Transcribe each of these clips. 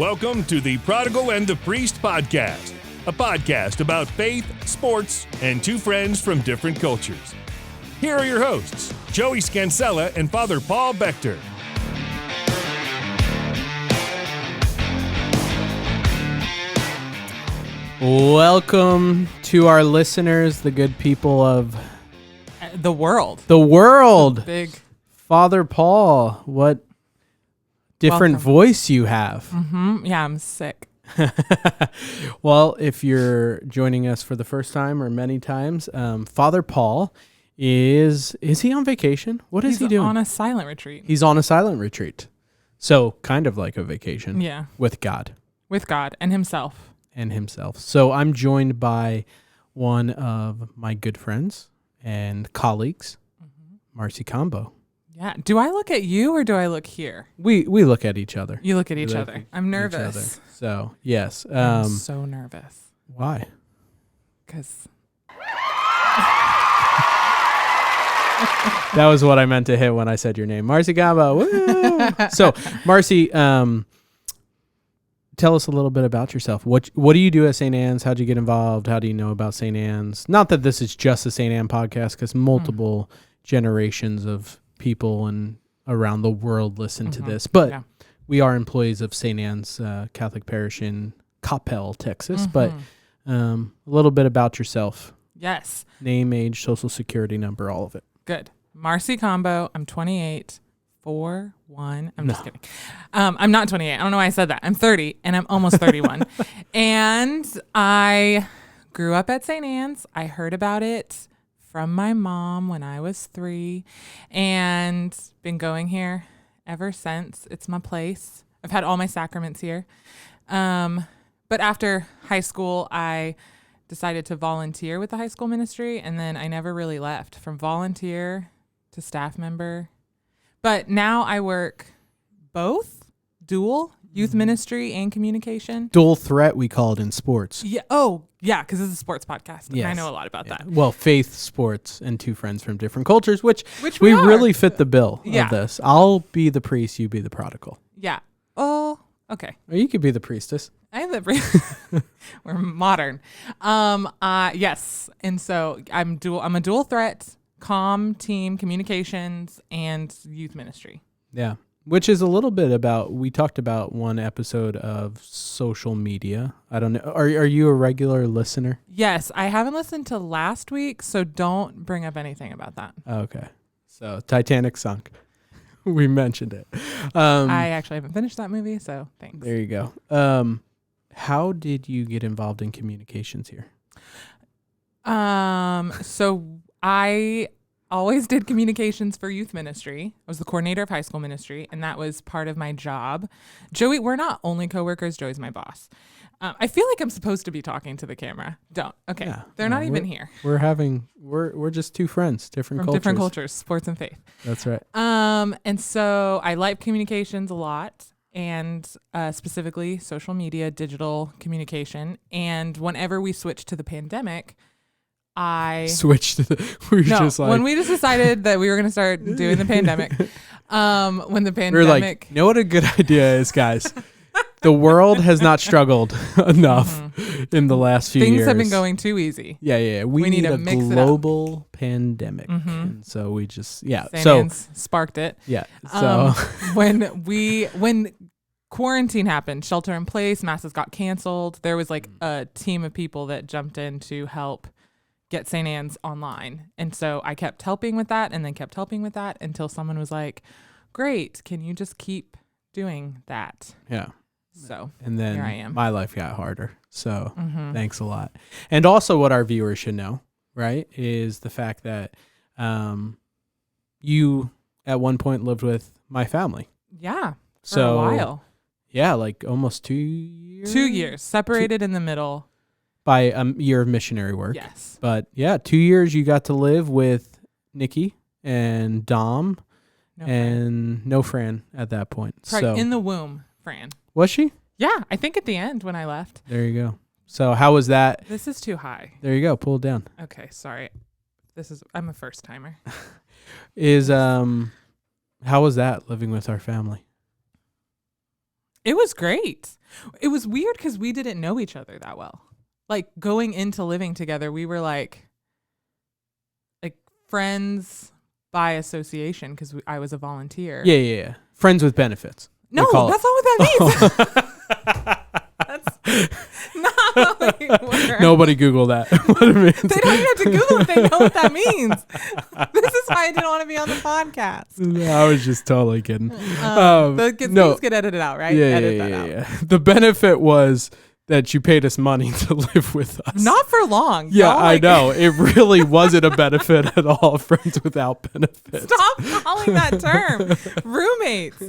Welcome to the Prodigal and the Priest podcast, a podcast about faith, sports, and two friends from different cultures. Here are your hosts, Joey Scansella and Father Paul Bechter. Welcome to our listeners, the good people of the world. The world. Big. Father Paul, what different voice you have. Mm-hmm. Yeah, I'm sick. Well, if you're joining us for the first time or many times, Father Paul is he on vacation? What is he doing? He's on a silent retreat. He's on a silent retreat. So kind of like a vacation. Yeah. With God. With God and himself. So I'm joined by one of my good friends and colleagues, Marcy Combo. Yeah. Do I look at you or do I look here? We look at each other. You look at each other. I'm nervous. So, yes. I'm so nervous. Why? Because... That was what I meant to hit when I said your name. Marcy Combo. Woo! So, Marcy, tell us a little bit about yourself. What do you do at St. Anne's? How'd you get involved? How do you know about St. Anne's? Not that this is just a St. Anne podcast, because multiple generations of people and around the world listen to this. But we are employees of St. Anne's Catholic Parish in Coppell, Texas. But a little bit about yourself. Yes. Name, age, social security number, all of it. Good. Marcy Combo. I'm 28. 4-1. I'm just kidding. I'm not 28. I don't know why I said that. I'm 30 and I'm almost 31. And I grew up at St. Anne's. I heard about it from my mom when I was 3 and been going here ever since. It's my place. I've had all my sacraments here. But after high school, I decided to volunteer with the high school ministry, and then I never really left, from volunteer to staff member. But now I work both, dual, youth ministry and communication. Dual threat, we call it in sports. Yeah. Oh, yeah, because it's a sports podcast. Yes. I know a lot about that. Well, faith, sports, and two friends from different cultures, which we really fit the bill Yeah. of this. I'll be the priest, you be the prodigal. Yeah. Oh, okay. Or you could be the priestess. I am the We're modern. Yes. And so I'm a dual threat, comm, team, communications, and youth ministry. Yeah. Which is a little bit about, we talked about one episode of social media. I don't know. Are you a regular listener? Yes. I haven't listened to last week, so don't bring up anything about that. Okay. So Titanic sunk. We mentioned it. I actually haven't finished that movie, so thanks. There you go. How did you get involved in communications here? So I always did communications for youth ministry. I was the coordinator of high school ministry, and that was part of my job. Joey, we're not only coworkers. Joey's my boss. I feel like I'm supposed to be talking to the camera. Don't. Okay. Yeah, They're not even here. We're just two friends, different cultures, sports and faith. That's right. And so I like communications a lot, and specifically social media, digital communication. And whenever we switched to the pandemic, when we just decided that we were going to start doing the pandemic, when the pandemic, we were like, you know what a good idea is, guys? The world has not struggled enough in the last few years. Things have been going too easy. Yeah. We need a global pandemic. And so we just, St. Anne's sparked it. Yeah. So when quarantine happened, shelter in place, masses got canceled, there was like a team of people that jumped in to help get St. Anne's online. And so I kept helping with that and then kept helping with that until someone was like, great, can you just keep doing that? Yeah. So and then here I am. My life got harder. So thanks a lot. And also what our viewers should know, right, is the fact that you at one point lived with my family. Yeah. For a while. Yeah, like almost 2 years. 2 years. Separated in the middle. By a year of missionary work. Yes. But yeah, 2 years you got to live with Nikki and Dom no Fran at that point. So in the womb, Fran. Was she? Yeah, I think at the end when I left. There you go. So how was that? This is too high. There you go. Pull it down. Okay, sorry. I'm a first timer. How was that living with our family? It was great. It was weird because we didn't know each other that well. Like going into living together, we were like friends by association because I was a volunteer. Yeah. Friends with benefits. No, that's not what that means. That's not how we were. Nobody Google that. What it means. They don't even have to Google it. They know what that means. This is why I didn't want to be on the podcast. I was just totally kidding. Things get edited out, right? Edit that out. Yeah. The benefit was that you paid us money to live with us. Not for long. Yeah, I know. It really wasn't a benefit at all. Friends without benefits. Stop calling that term. Roommates.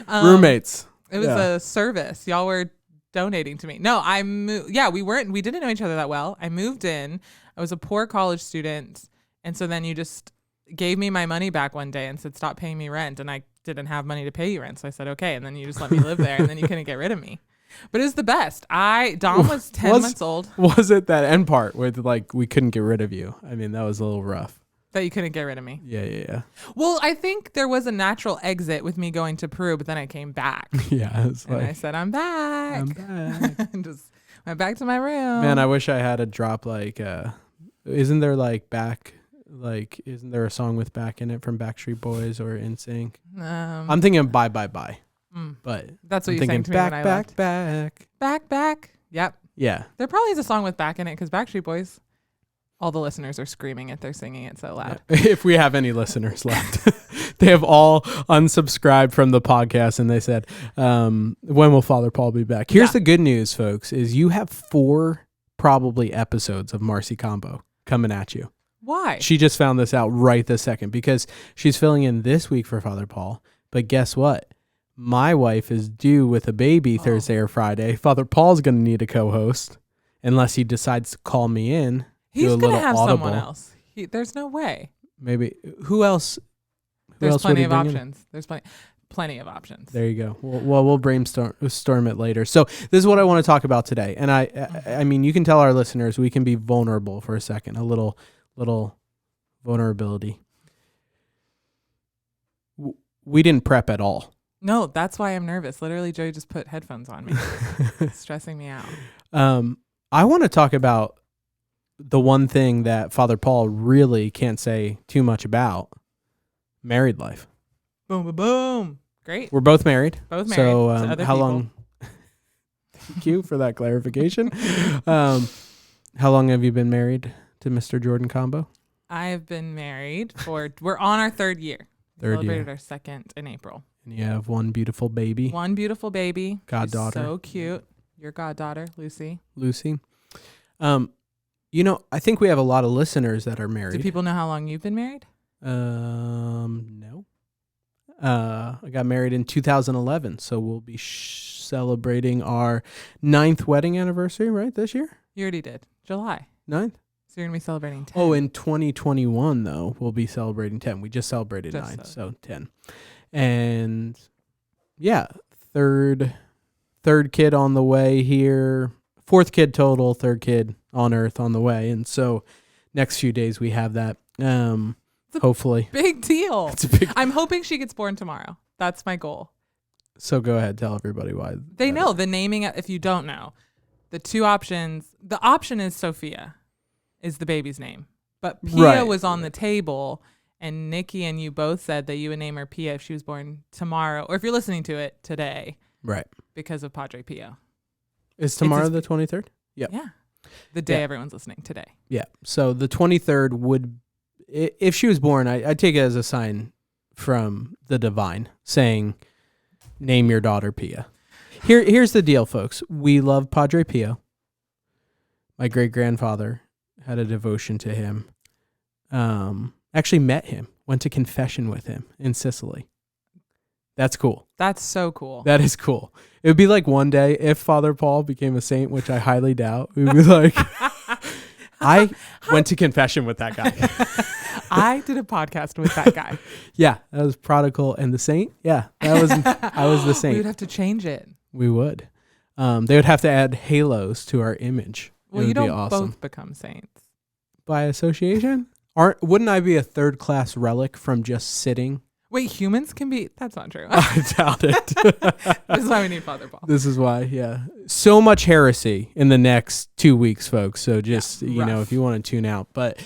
Roommates. It was a service. Y'all were donating to me. No, I moved. Yeah, we didn't know each other that well. I moved in. I was a poor college student. And so then you just gave me my money back one day and said, stop paying me rent. And I didn't have money to pay you rent. So I said, okay. And then you just let me live there. And then you couldn't get rid of me. But it was the best. Dom was 10 months old. Was it that end part where we couldn't get rid of you? I mean, that was a little rough. That you couldn't get rid of me. Yeah. Well, I think there was a natural exit with me going to Peru, but then I came back. Yeah. And I said, I'm back. And just went back to my room. Man, I wish I had a drop isn't there isn't there a song with back in it from Backstreet Boys or NSYNC? I'm thinking Bye Bye Bye. But that's what I'm you sang to me when I left. Back. Yep. Yeah. There probably is a song with back in it because Backstreet Boys, all the listeners are screaming it. They're singing it so loud. If we have any listeners left. They have all unsubscribed from the podcast and they said, when will Father Paul be back? Here's the good news, folks, is you have 4 probably episodes of Marcy Combo coming at you. Why? She just found this out right this second because she's filling in this week for Father Paul. But guess what? My wife is due with a baby Thursday or Friday. Father Paul's going to need a co-host unless he decides to call me in. He's going to have someone else. There's no way. Maybe. Who else? There's plenty of options. There's plenty of options. There you go. We'll brainstorm it later. So this is what I want to talk about today. And I mean, you can tell our listeners we can be vulnerable for a second. A little vulnerability. We didn't prep at all. No, that's why I'm nervous. Literally, Joey just put headphones on me. It's stressing me out. I want to talk about the one thing that Father Paul really can't say too much about. Married life. Boom, boom, boom. Great. We're both married. Both married. So how long? Thank you for that clarification. How long have you been married to Mr. Jordan Combo? I have been married we're on our 3rd year. Celebrated our 2nd in April. And you have one beautiful baby. Goddaughter. So cute. Your goddaughter, Lucy. I think we have a lot of listeners that are married. Do people know how long you've been married? No. I got married in 2011, so we'll be celebrating our 9th wedding anniversary, right, this year? You already did. July. 9th? So you're going to be celebrating 10. Oh, in 2021, though, we'll be celebrating 10. We just celebrated 9, so 10. And, yeah, third kid on the way here. 4th kid total, 3rd kid on Earth on the way. And so next few days we have that, hopefully. Big deal. It's a big I'm hoping she gets born tomorrow. That's my goal. So go ahead, tell everybody why. They know the naming. If you don't know, the 2 options. The option is Sophia, is the baby's name. But Pia was on the table, and Nikki and you both said that you would name her Pia if she was born tomorrow, or if you're listening to it today. Right. Because of Padre Pio. Is tomorrow the 23rd? Yep. Yeah. The day everyone's listening today. Yeah. So the 23rd would, if she was born, I'd take it as a sign from the divine saying, name your daughter Pia. Here's the deal, folks. We love Padre Pio. My great-grandfather had a devotion to him. Actually met him, went to confession with him in Sicily. That's cool. That's so cool. That is cool. It would be like one day if Father Paul became a saint, which I highly doubt, we would be like, I went to confession with that guy. I did a podcast with that guy. Yeah, that was Prodigal and the Saint. Yeah, I was the saint. We would have to change it. We would. They would have to add halos to our image. Well, you don't both become saints. By association? Wouldn't I be a 3rd-class relic from just sitting? Wait, humans can be? That's not true. I doubt it. This is why we need Father Paul. This is why, yeah. So much heresy in the next 2 weeks, folks. So just, if you want to tune out. But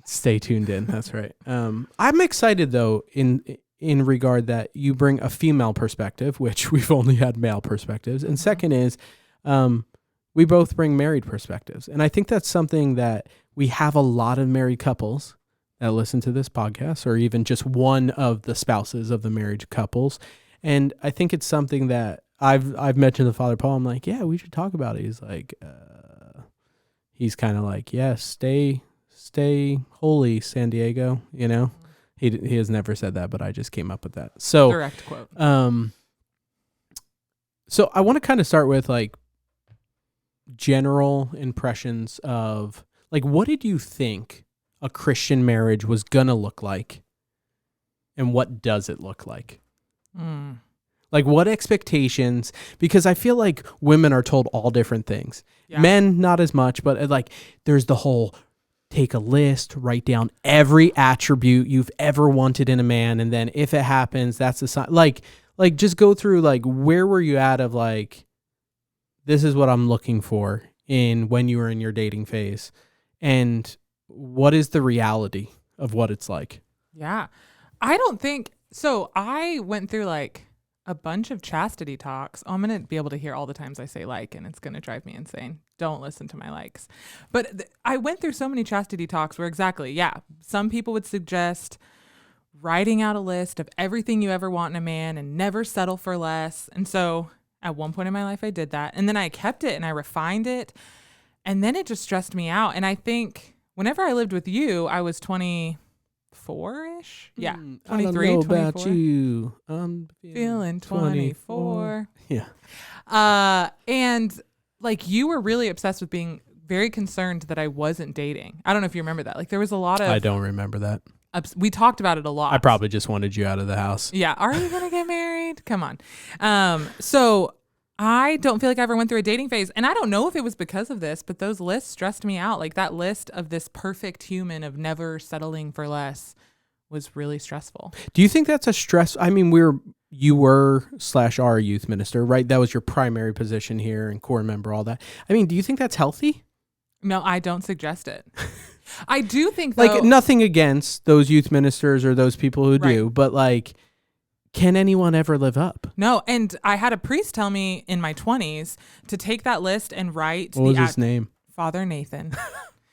stay tuned in. That's right. I'm excited, though, in regard that you bring a female perspective, which we've only had male perspectives. And second is we both bring married perspectives. And I think that's something that we have a lot of married couples that listen to this podcast, or even just one of the spouses of the married couples. And I think it's something that I've mentioned to Father Paul. I'm like, yeah, we should talk about it. He's like, he's kind of like, yeah, stay holy, San Diego. He has never said that, but I just came up with that. So direct quote. So I want to kind of start with like general impressions of like, what did you think a Christian marriage was gonna look like, and what does it look like? Like, what expectations? Because I feel like women are told all different things. Yeah. Men, not as much, but like there's the whole take a list, write down every attribute you've ever wanted in a man, and then if it happens, that's a sign. Like just go through like, where were you at of like, this is what I'm looking for in when you were in your dating phase, and what is the reality of what it's like? Yeah. I don't think so. I went through like a bunch of chastity talks. I'm going to be able to hear all the times I say like, and it's going to drive me insane. Don't listen to my likes. But I went through so many chastity talks where some people would suggest writing out a list of everything you ever want in a man and never settle for less. And so at one point in my life, I did that. And then I kept it and I refined it. And then it just stressed me out. And I think whenever I lived with you, I was 24-ish. Yeah. 23, I don't know 24. about you. I'm feeling 24. Yeah. And like you were really obsessed with being very concerned that I wasn't dating. I don't know if you remember that. Like there was a lot of... I don't remember that. We talked about it a lot. I probably just wanted you out of the house. Yeah. Are you going to get married? Come on. So I don't feel like I ever went through a dating phase. And I don't know if it was because of this, but those lists stressed me out. Like that list of this perfect human of never settling for less was really stressful. Do you think that's a stress? I mean, you were / are a youth minister, right? That was your primary position here and core member, all that. I mean, do you think that's healthy? No, I don't suggest it. I do think though, like nothing against those youth ministers or those people who do, but like, can anyone ever live up? No. And I had a priest tell me in my 20s to take that list and write. What was his name? Father Nathan.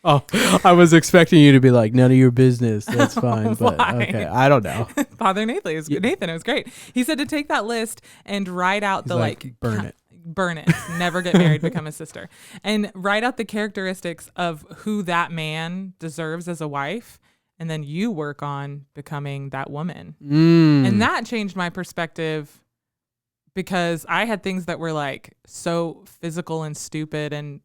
Oh, I was expecting you to be like, none of your business. That's fine. But okay, I don't know. Father Nathan. It was great. He said to take that list and write out burn it, never get married, become a sister, and write out the characteristics of who that man deserves as a wife. And then you work on becoming that woman. And that changed my perspective because I had things that were like so physical and stupid. And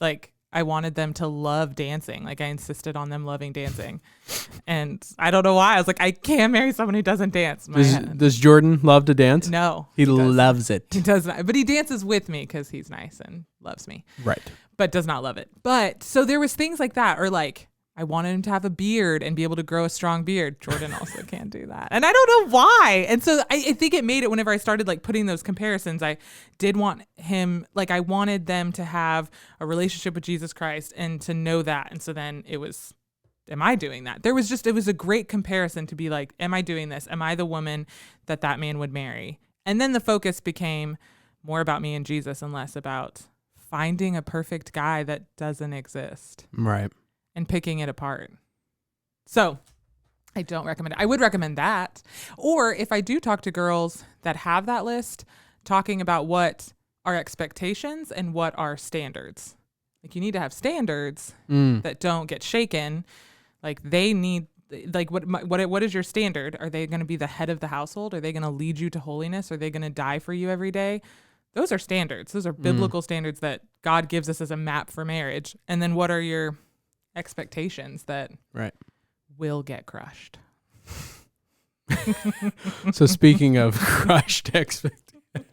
like, I wanted them to love dancing. Like I insisted on them loving dancing. And I don't know why. I was like, I can't marry someone who doesn't dance. Does Jordan love to dance? No. He loves it. He does not. But he dances with me because he's nice and loves me. Right. But does not love it. But so there was things like that, or like, I wanted him to have a beard and be able to grow a strong beard. Jordan also can't do that. And I don't know why. And so I think it made it whenever I started like putting those comparisons, I did want him, like I wanted them to have a relationship with Jesus Christ and to know that. And so then it was, am I doing that? It was a great comparison to be like, am I doing this? Am I the woman that man would marry? And then the focus became more about me and Jesus and less about finding a perfect guy that doesn't exist. Right. And picking it apart. So I don't recommend it. I would recommend that. Or if I do talk to girls that have that list, talking about what are expectations and what are standards. Like you need to have standards that don't get shaken. Like they need, like what is your standard? Are they going to be the head of the household? Are they going to lead you to holiness? Are they going to die for you every day? Those are standards. Those are biblical standards that God gives us as a map for marriage. And then what are your expectations that will get crushed? So speaking of crushed expectations,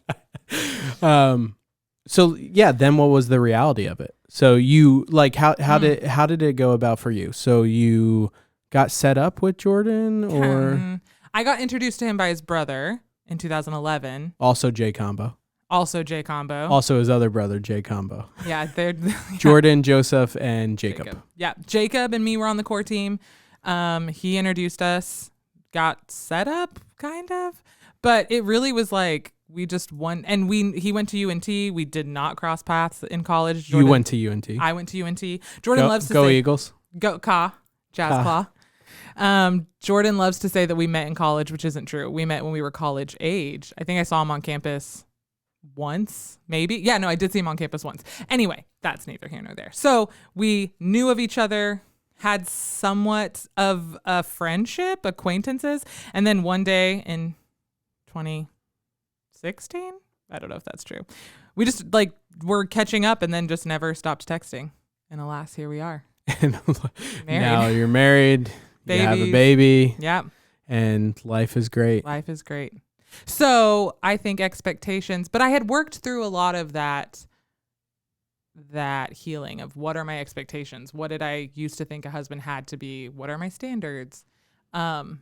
so yeah, then what was the reality of it? So you like how did it go about for you? So you got set up with Jordan, or I got introduced to him by his brother in 2011. also J Combo? Also J Combo. Also his other brother, J Combo. Yeah, they're Jordan, Joseph, and Jacob. Yeah, Jacob and me were on the core team. He introduced us, got set up, kind of. But it really was like we just won. And he went to UNT. We did not cross paths in college. You went to UNT. I went to UNT. Jordan loves to go say... Eagles. Go Jazz Claw. Jordan loves to say that we met in college, which isn't true. We met when we were college age. I think I saw him on campus once, maybe. Yeah, no, I did see him on campus once. Anyway, that's neither here nor there. So we knew of each other, had somewhat of a friendship, acquaintances. And then one day in 2016, I don't know if that's true, we just were catching up and then just never stopped texting. And alas, here we are. And now you're married. You have a baby. Yeah. And life is great. Life is great. So I think expectations, but I had worked through a lot of that healing of what are my expectations? What did I used to think a husband had to be? What are my standards? That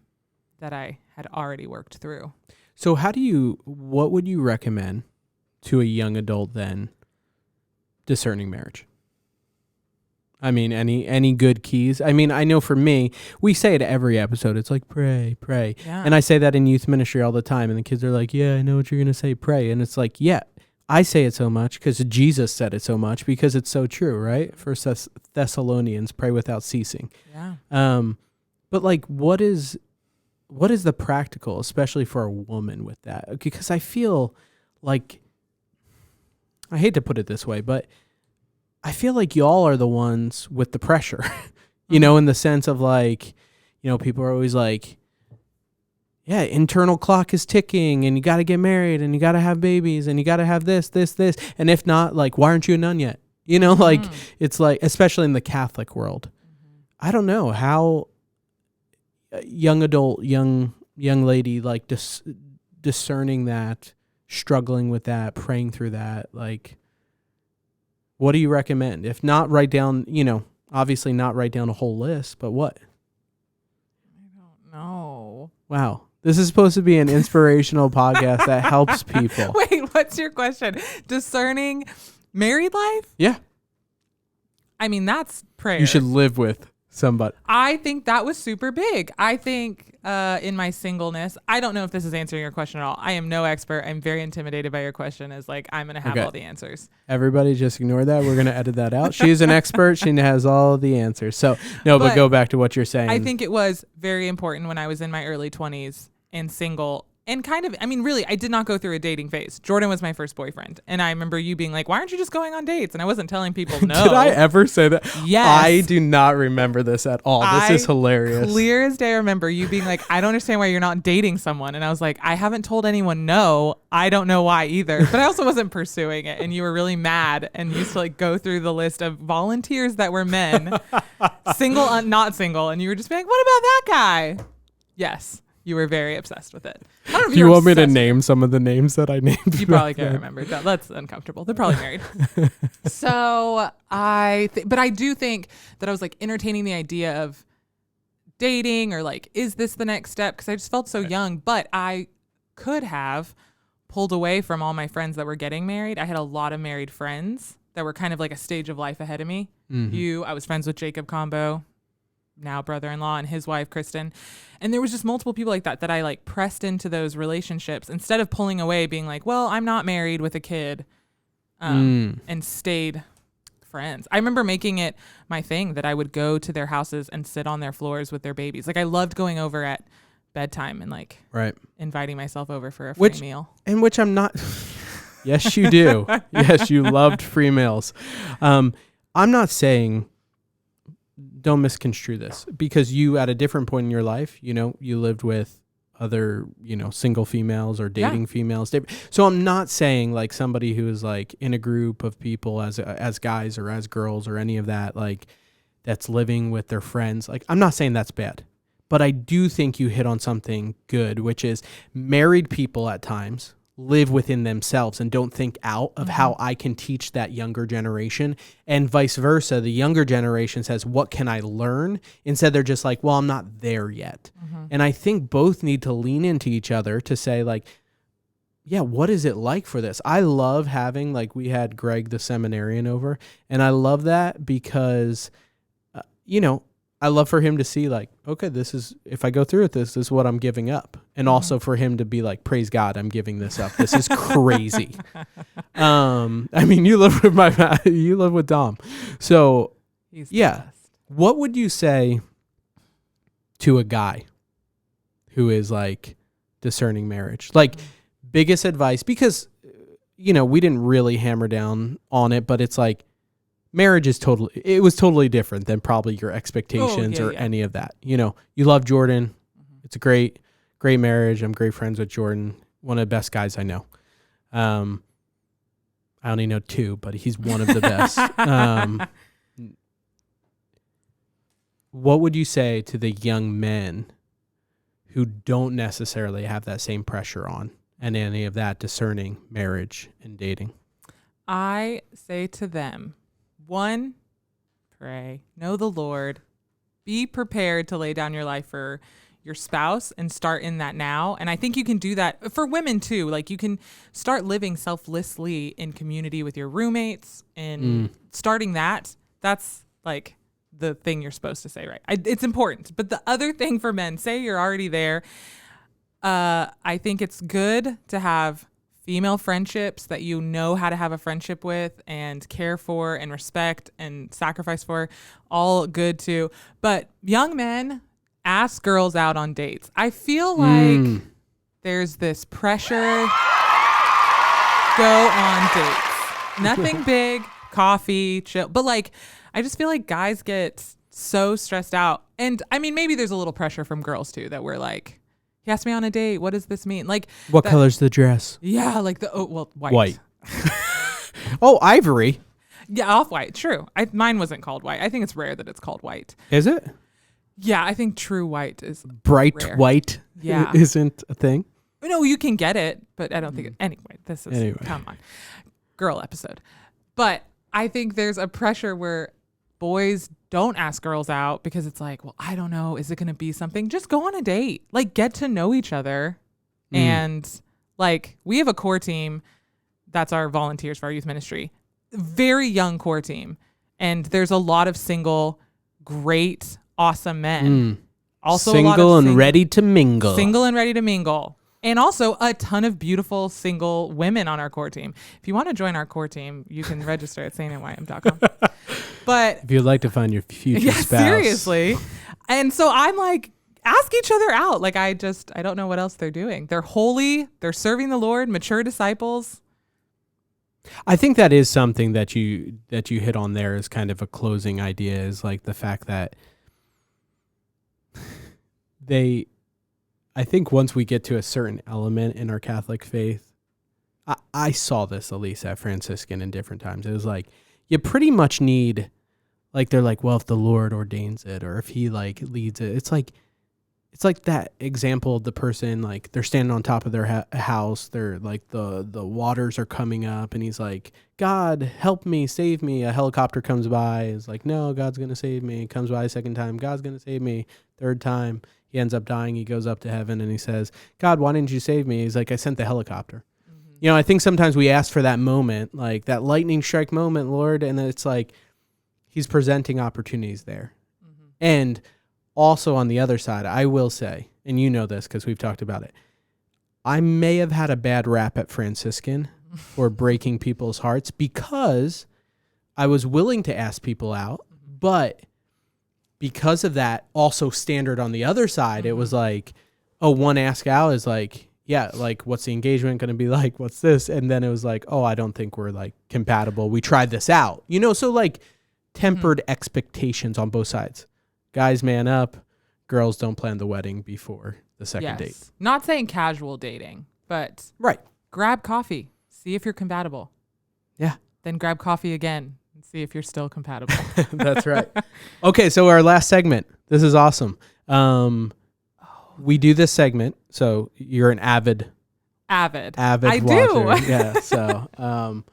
I had already worked through. So what would you recommend to a young adult then discerning marriage? I mean, any good keys? I mean, I know for me, we say it every episode. It's like, pray. Yeah. And I say that in youth ministry all the time. And the kids are like, yeah, I know what you're going to say, pray. And it's like, yeah, I say it so much because Jesus said it so much because it's so true, right? First Thessalonians, pray without ceasing. Yeah. But like, what is the practical, especially for a woman with that? Because I feel like, I hate to put it this way, but I feel like y'all are the ones with the pressure, in the sense of like, people are always like, yeah, internal clock is ticking and you got to get married and you got to have babies and you got to have this. And if not, like, why aren't you a nun yet? It's like, especially in the Catholic world, I don't know how young adult, young lady, like discerning that, struggling with that, praying through that, like, what do you recommend? If not, write down, obviously not write down a whole list, but what? I don't know. Wow. This is supposed to be an inspirational podcast that helps people. Wait, what's your question? Discerning married life? Yeah. I mean, that's prayer. You should live with somebody. I think that was super big. I think in my singleness, I don't know if this is answering your question at all. I am no expert. I'm very intimidated by your question. Is like, I'm going to have all the answers. Everybody just ignore that. We're going to edit that out. She's an expert. She has all the answers. So no, but go back to what you're saying. I think it was very important when I was in my early 20s and single. And kind of, I mean, really, I did not go through a dating phase. Jordan was my first boyfriend. And I remember you being like, why aren't you just going on dates? And I wasn't telling people no. Did I ever say that? Yes. I do not remember this at all. This is hilarious. Clear as day, I remember you being like, I don't understand why you're not dating someone. And I was like, I haven't told anyone no. I don't know why either. But I also wasn't pursuing it. And you were really mad and used to like go through the list of volunteers that were men, single, not single. And you were just being like, what about that guy? Yes. You were very obsessed with it. I don't know if Do you want me to name some of the names that I named? You probably can't remember. That's uncomfortable. They're probably married. So but I do think that I was like entertaining the idea of dating or like, is this the next step? Because I just felt so young, but I could have pulled away from all my friends that were getting married. I had a lot of married friends that were kind of like a stage of life ahead of me. I was friends with Jacob Combo, now brother-in-law, and his wife Kristen, and there was just multiple people like that I like pressed into those relationships instead of pulling away, being like, well, I'm not married with a kid, and stayed friends. I remember making it my thing that I would go to their houses and sit on their floors with their babies. Like I loved going over at bedtime and like inviting myself over for a free meal. And which I'm not. Yes, you do. Yes, you loved free meals. I'm not saying. Don't misconstrue this, because you at a different point in your life, you lived with other, single females or dating females. So I'm not saying like somebody who is like in a group of people as guys or as girls or any of that, like that's living with their friends. Like, I'm not saying that's bad, but I do think you hit on something good, which is married people at times live within themselves and don't think out of how I can teach that younger generation, and vice versa. The younger generation says, what can I learn? Instead, they're just like, well, I'm not there yet. And I think both need to lean into each other to say, like, yeah, what is it like for this? I love having, like, we had Greg the seminarian over, and I love that because, I love for him to see, like, okay, this is, if I go through with this is what I'm giving up. And also for him to be like, praise God, I'm giving this up. This is crazy. I mean, you live with Dom. So He's yeah. the best. What would you say to a guy who is like discerning marriage? Like biggest advice, because, we didn't really hammer down on it, but it's like, marriage is totally different than probably your expectations any of that. You love Jordan. It's a great marriage. I'm great friends with Jordan. One of the best guys I know. I only know two, but he's one of the best. What would you say to the young men who don't necessarily have that same pressure on and any of that discerning marriage and dating? I say to them, 1, pray, know the Lord, be prepared to lay down your life for your spouse and start in that now. And I think you can do that for women too. Like you can start living selflessly in community with your roommates and starting that's like the thing you're supposed to say, right? It's important. But the other thing for men, say you're already there. I think it's good to have female friendships that you know how to have a friendship with and care for and respect and sacrifice for, all good too. But young men, ask girls out on dates. I feel like there's this pressure. Go on dates. Nothing big, coffee, chill. But like, I just feel like guys get so stressed out. And I mean, maybe there's a little pressure from girls too, that we're like, he asked me on a date. What does this mean? Like, what color's the dress? Yeah, like white. White. Oh, ivory. Yeah, off-white. True. Mine wasn't called white. I think it's rare that it's called white. Is it? Yeah, I think true white is bright rare. White. Yeah, isn't a thing. No, you can get it, but I don't think it. Anyway, come on, girl episode. But I think there's a pressure where boys don't ask girls out because it's like, well, I don't know. Is it going to be something? Just go on a date. Like, get to know each other. And like, we have a core team that's our volunteers for our youth ministry. Very young core team. And there's a lot of single, great, awesome men. Also single and ready to mingle. Single and ready to mingle. And also a ton of beautiful single women on our core team. If you want to join our core team, you can register at saintnym.com. But if you'd like to find your future spouse. Seriously. And so I'm like, ask each other out. Like I don't know what else they're doing. They're holy. They're serving the Lord, mature disciples. I think that is something that you hit on there as kind of a closing idea, is like the fact that I think once we get to a certain element in our Catholic faith, I saw this at least at Franciscan in different times. It was like, you pretty much need, like, they're like, well, if the Lord ordains it or if he like leads it, it's like that example of the person, like they're standing on top of their house. They're like, the waters are coming up and he's like, God, help me, save me. A helicopter comes by. Is like, no, God's going to save me. Comes by a second time. God's going to save me. Third time. He ends up dying. He goes up to heaven and he says, God, why didn't you save me? He's like, I sent the helicopter. I think sometimes we ask for that moment, like that lightning strike moment, Lord. And it's like, he's presenting opportunities there. And also on the other side, I will say, and you know this because we've talked about it, I may have had a bad rap at Franciscan for breaking people's hearts because I was willing to ask people out, but because of that also standard on the other side, it was like, oh, one ask out is like, yeah, like what's the engagement going to be like? What's this? And then it was like, oh, I don't think we're like compatible. We tried this out, so like tempered expectations on both sides. Guys, man up. Girls, don't plan the wedding before the second date. Not saying casual dating, but right. Grab coffee. See if you're compatible. Yeah. Then grab coffee again and see if you're still compatible. That's right. Okay, so our last segment. This is awesome. We do this segment. So you're an avid Avid watcher. do. Yeah. So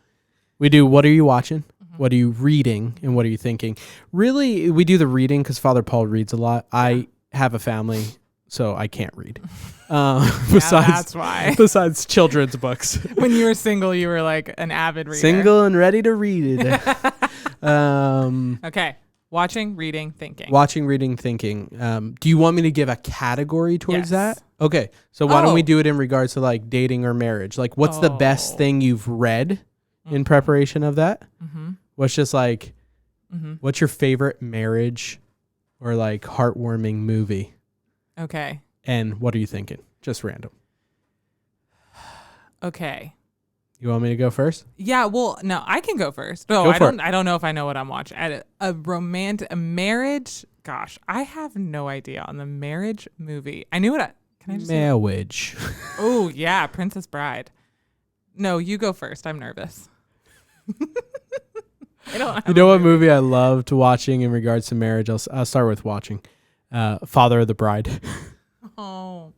we do. What are you watching? What are you reading? And what are you thinking? Really, we do the reading because Father Paul reads a lot. I have a family, so I can't read. That's why. Besides children's books. When you were single, you were like an avid reader. Single and ready to read it. Okay. Watching, reading, thinking. Watching, reading, thinking. Do you want me to give a category towards Yes. that? Okay. So why don't we do it in regards to like dating or marriage? Like what's the best thing you've read in preparation of that? Mm-hmm. What's just like, what's your favorite marriage or like heartwarming movie? Okay. And what are you thinking? Just random. Okay. You want me to go first? Yeah, well, no, I can go first. No, I don't know if I know what I'm watching. A marriage, gosh, I have no idea on the marriage movie. I knew what can I just Marriage. Oh, yeah, Princess Bride. No, you go first. I'm nervous. I don't have You know what movie I loved watching in regards to marriage? I'll start with watching Father of the Bride. Oh,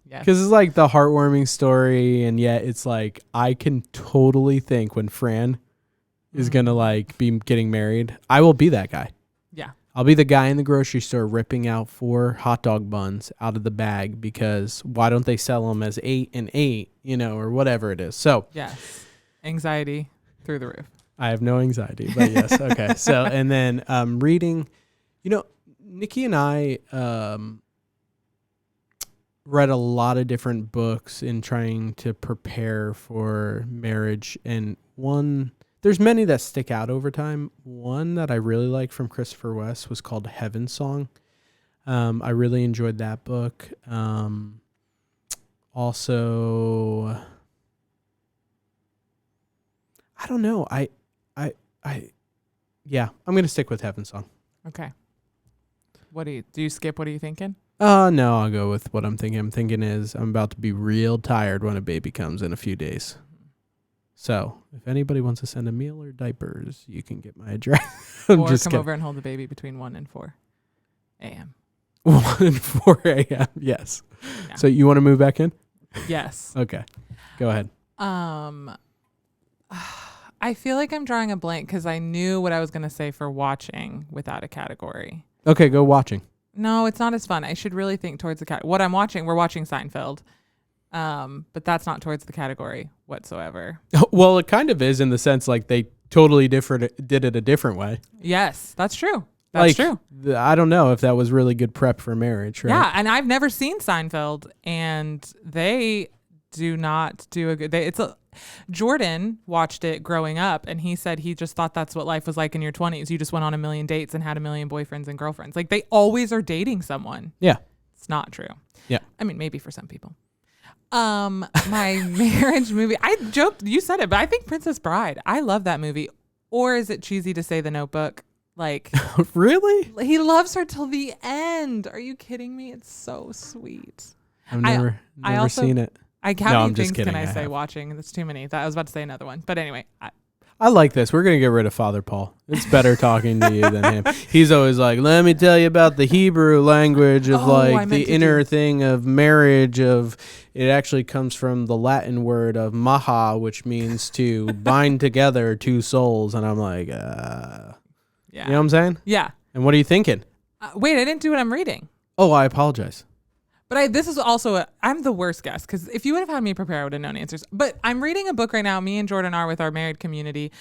yes. Because it's like the heartwarming story, and yet it's like I can totally think when Fran is gonna like be getting married, I will be that guy. Yeah. I'll be the guy in the grocery store ripping out 4 hot dog buns out of the bag because why don't they sell them as 8 and 8, or whatever it is. So Yes. Anxiety through the roof. I have no anxiety, but yes. Okay. So, and then reading, Nikki and I read a lot of different books in trying to prepare for marriage. And there's many that stick out over time. One that I really liked from Christopher West was called Heaven's Song. I really enjoyed that book. Also, I don't know. I'm going to stick with Heaven's Song. Okay. Do you skip? What are you thinking? No, I'll go with what I'm thinking. I'm thinking I'm about to be real tired when a baby comes in a few days. So if anybody wants to send a meal or diapers, you can get my address. Or come over and hold the baby between 1 and 4 a.m. 1 and 4 a.m. Yes. Yeah. So you want to move back in? Yes. Okay. Go ahead. I feel like I'm drawing a blank because I knew what I was going to say for watching without a category. Okay, go watching. No, it's not as fun. I should really think towards the category. What I'm watching, we're watching Seinfeld, but that's not towards the category whatsoever. Well, it kind of is in the sense like they totally did it a different way. Yes, that's true. That's true. I don't know if that was really good prep for marriage, right? Yeah, and I've never seen Seinfeld, and they do not do a good. Jordan watched it growing up, and he said he just thought that's what life was like in your 20s. You just went on a million dates and had a million boyfriends and girlfriends. Like they always are dating someone. Yeah. It's not true. Yeah. I mean, maybe for some people. My marriage movie, I joked, you said it, but I think Princess Bride. I love that movie. Or is it cheesy to say The Notebook? Like, really? He loves her till the end. Are you kidding me? It's so sweet. I've never seen it. How many things can I say watching? That's too many. I was about to say another one. But anyway. I like this. We're going to get rid of Father Paul. It's better talking to you than him. He's always like, let me tell you about the Hebrew language of the inner thing of marriage. It actually comes from the Latin word of maha, which means to bind together 2 souls. And I'm like, yeah. You know what I'm saying? Yeah. And what are you thinking? Wait, I didn't do what I'm reading. Oh, I apologize. But this is also I'm the worst guest because if you would have had me prepare, I would have known answers. But I'm reading a book right now. Me and Jordan are with our married community,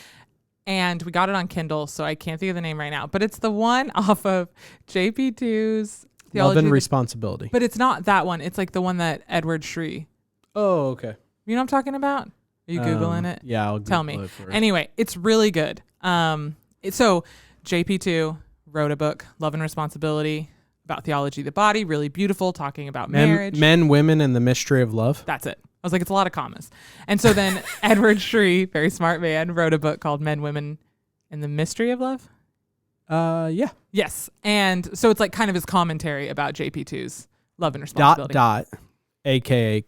and we got it on Kindle, so I can't think of the name right now. But it's the one off of JP2's Theology. Love and Responsibility. But it's not that one. It's like the one that Edward Shree. Oh, okay. You know what I'm talking about? Are you Googling it? Yeah, I'll tell me. It for Anyway, it's really good. So JP2 wrote a book, Love and Responsibility, about theology of the body, really beautiful, talking about marriage. Men, women, and the mystery of love. That's it. I was like, it's a lot of commas. And so then Edward Shree, very smart man, wrote a book called Men, Women, and the Mystery of Love. Yeah. Yes. And so it's like kind of his commentary about JP2's Love and Responsibility. AKA :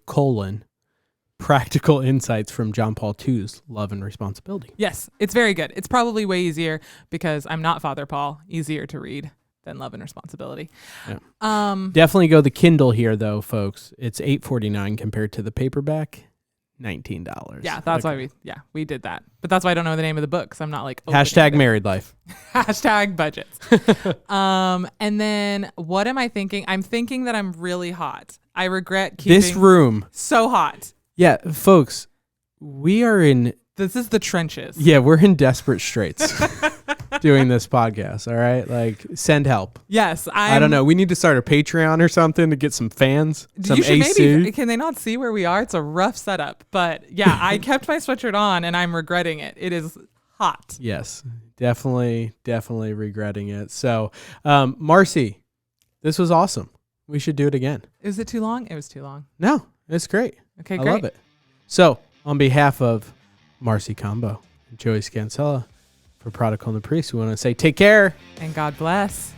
practical insights from John Paul II's Love and Responsibility. Yes. It's very good. It's probably way easier because I'm not Father Paul, easier to read than Love and Responsibility. Yeah. Definitely go the Kindle here though, folks. It's $8.49 compared to the paperback. $19. Yeah, that's why we did that. But that's why I don't know the name of the book, because I'm not like Hashtag married life. Hashtag budgets. And then what am I thinking? I'm thinking that I'm really hot. I regret keeping This room. so hot. Yeah, folks, we are in. This is the trenches. Yeah, we're in desperate straits doing this podcast. All right, like send help. Yes, I don't know. We need to start a Patreon or something to get some fans. Some AC. Can they not see where we are? It's a rough setup, but yeah, I kept my sweatshirt on and I'm regretting it. It is hot. Yes, definitely regretting it. So, Marcy, this was awesome. We should do it again. Is it too long? It was too long. No, it's great. Okay, I great. love it. So, on behalf of Marcy Combo and Joey Scansella for Prodigal and the Priest, we want to say take care. And God bless.